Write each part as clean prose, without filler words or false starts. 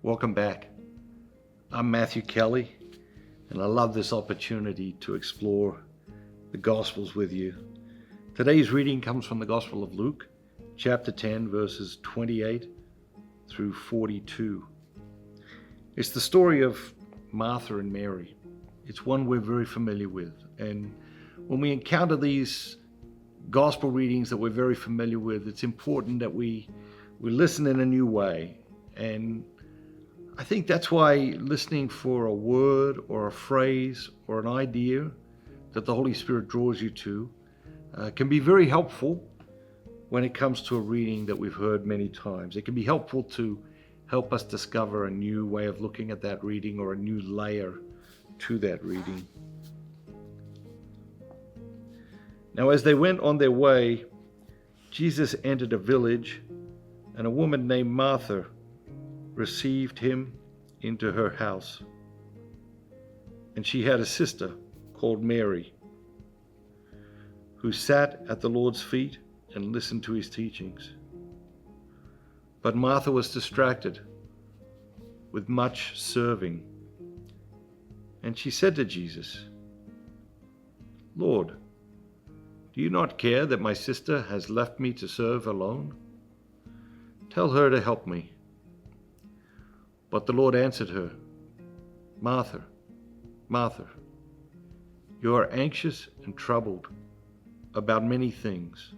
Welcome back. I'm Matthew Kelly, and I love this opportunity to explore the Gospels with you. Today's reading comes from the Gospel of Luke, chapter 10, verses 28 through 42. It's the story of Martha and Mary. It's one we're very familiar with, and when we encounter these Gospel readings that we're very familiar with, it's important that we listen in a new way. And I think that's why listening for a word or a phrase or an idea that the Holy Spirit draws you to can be very helpful when it comes to a reading that we've heard many times. It can be helpful to help us discover a new way of looking at that reading or a new layer to that reading. Now, as they went on their way, Jesus entered a village, and a woman named Martha received him into her house. And she had a sister called Mary, who sat at the Lord's feet and listened to his teachings. But Martha was distracted with much serving. And she said to Jesus, "Lord, do you not care that my sister has left me to serve alone? Tell her to help me." But the Lord answered her, "Martha, Martha, you are anxious and troubled about many things.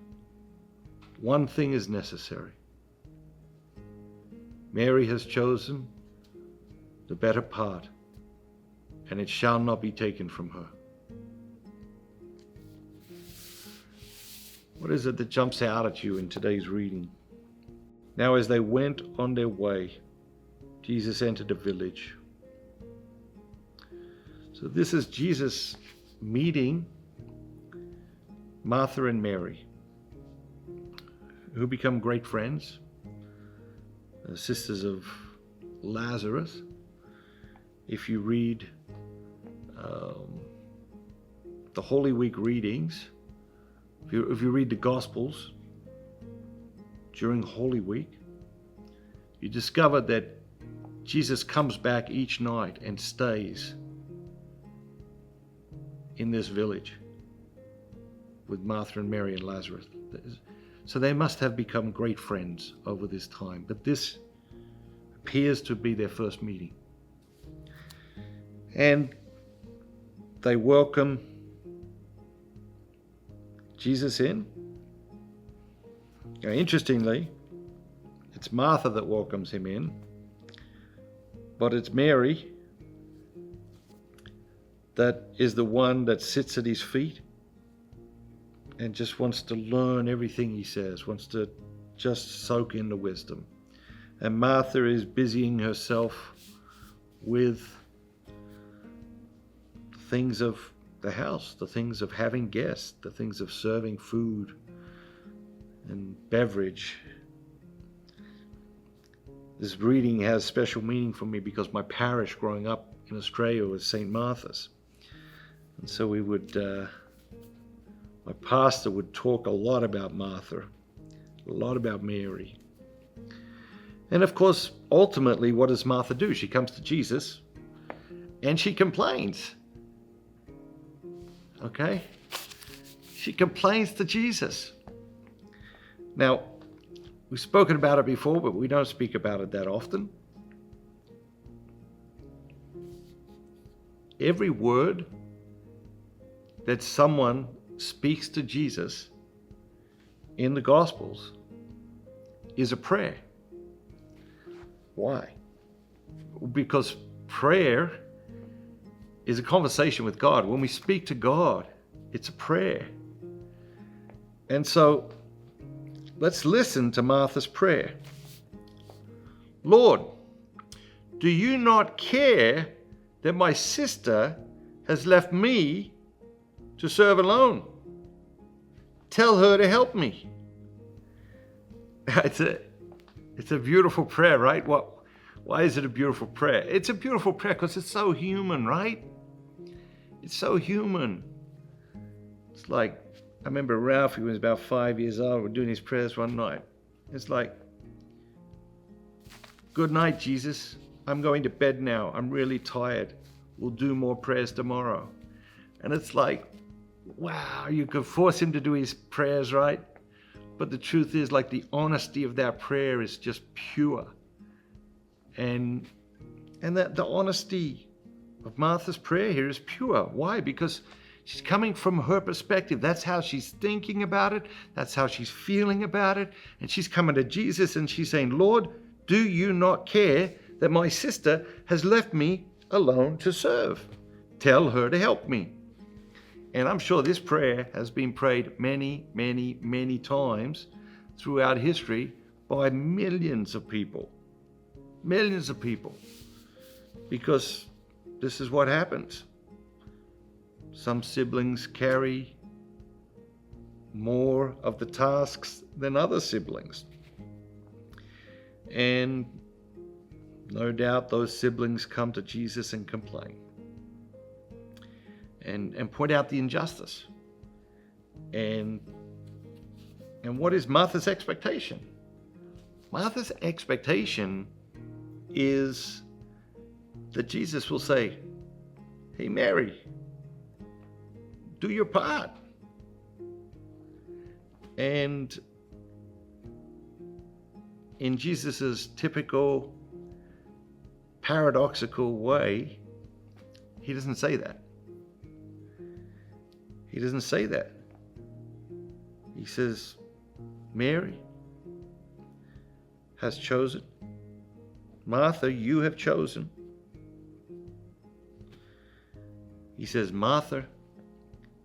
One thing is necessary. Mary has chosen the better part, and it shall not be taken from her." What is it that jumps out at you in today's reading? Now, as they went on their way, Jesus entered a village. So this is Jesus meeting Martha and Mary, who become great friends, sisters of Lazarus. If you read the Holy Week readings, if you read the Gospels during Holy Week, you discover that Jesus comes back each night and stays in this village with Martha and Mary and Lazarus. So they must have become great friends over this time. But this appears to be their first meeting. And they welcome Jesus in. Now, interestingly, it's Martha that welcomes him in, but it's Mary that is the one that sits at his feet and just wants to learn everything he says, wants to just soak in the wisdom. And Martha is busying herself with things of the house, the things of having guests, the things of serving food and beverage. This reading has special meaning for me because my parish growing up in Australia was St. Martha's. And so my pastor would talk a lot about Martha, a lot about Mary. And of course, ultimately, what does Martha do? She comes to Jesus and she complains. Okay? She complains to Jesus. Now, we've spoken about it before, but we don't speak about it that often. Every word that someone speaks to Jesus in the Gospels is a prayer. Why? Because prayer is a conversation with God. When we speak to God, it's a prayer. And so let's listen to Martha's prayer. "Lord, do you not care that my sister has left me to serve alone? Tell her to help me." It's a beautiful prayer, right? Why is it a beautiful prayer? It's a beautiful prayer because it's so human, right? It's so human. It's like, I remember Ralphie was about 5 years old. We're doing his prayers one night. It's like, "Good night, Jesus. I'm going to bed now. I'm really tired. We'll do more prayers tomorrow. And it's like, wow, you could force him to do his prayers, right? But the truth is, like, the honesty of that prayer is just pure. And that the honesty of Martha's prayer here is pure. Why? Because she's coming from her perspective. That's how she's thinking about it. That's how she's feeling about it. And she's coming to Jesus and she's saying, Lord, do you not care that my sister has left me alone to serve? Tell her to help me. And I'm sure this prayer has been prayed many, many, many times throughout history by millions of people. Millions of people. Because this is what happens. Some siblings carry more of the tasks than other siblings. And no doubt those siblings come to Jesus and complain. And point out the injustice. And what is Martha's expectation? Martha's expectation is that Jesus will say, hey, Mary, do your part. And in Jesus's typical paradoxical way, he doesn't say that. He doesn't say that. He says, Mary has chosen. Martha, you have chosen. He says, Martha,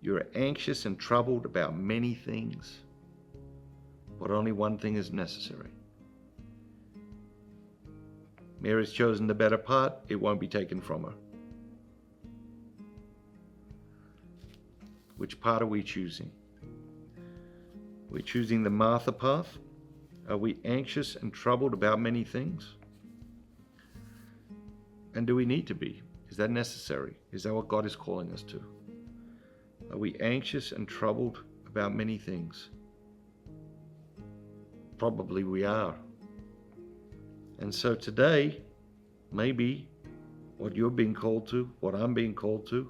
you're anxious and troubled about many things, but only one thing is necessary. Mary's chosen the better part. It won't be taken from her. Which part are we choosing? Are we choosing the Martha path? Are we anxious and troubled about many things? And do we need to be? Is that necessary? Is that what God is calling us to? Are we anxious and troubled about many things? Probably we are. And so today, maybe what you're being called to, what I'm being called to,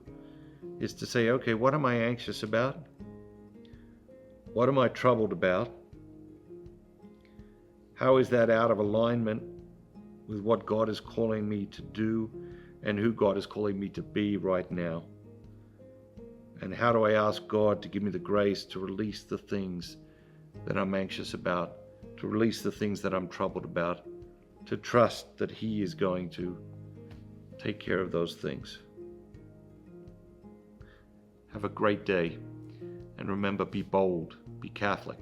is to say, okay, what am I anxious about? What am I troubled about? How is that out of alignment with what God is calling me to do and who God is calling me to be right now? And how do I ask God to give me the grace to release the things that I'm anxious about, to release the things that I'm troubled about, to trust that He is going to take care of those things. Have a great day. And remember, be bold, be Catholic.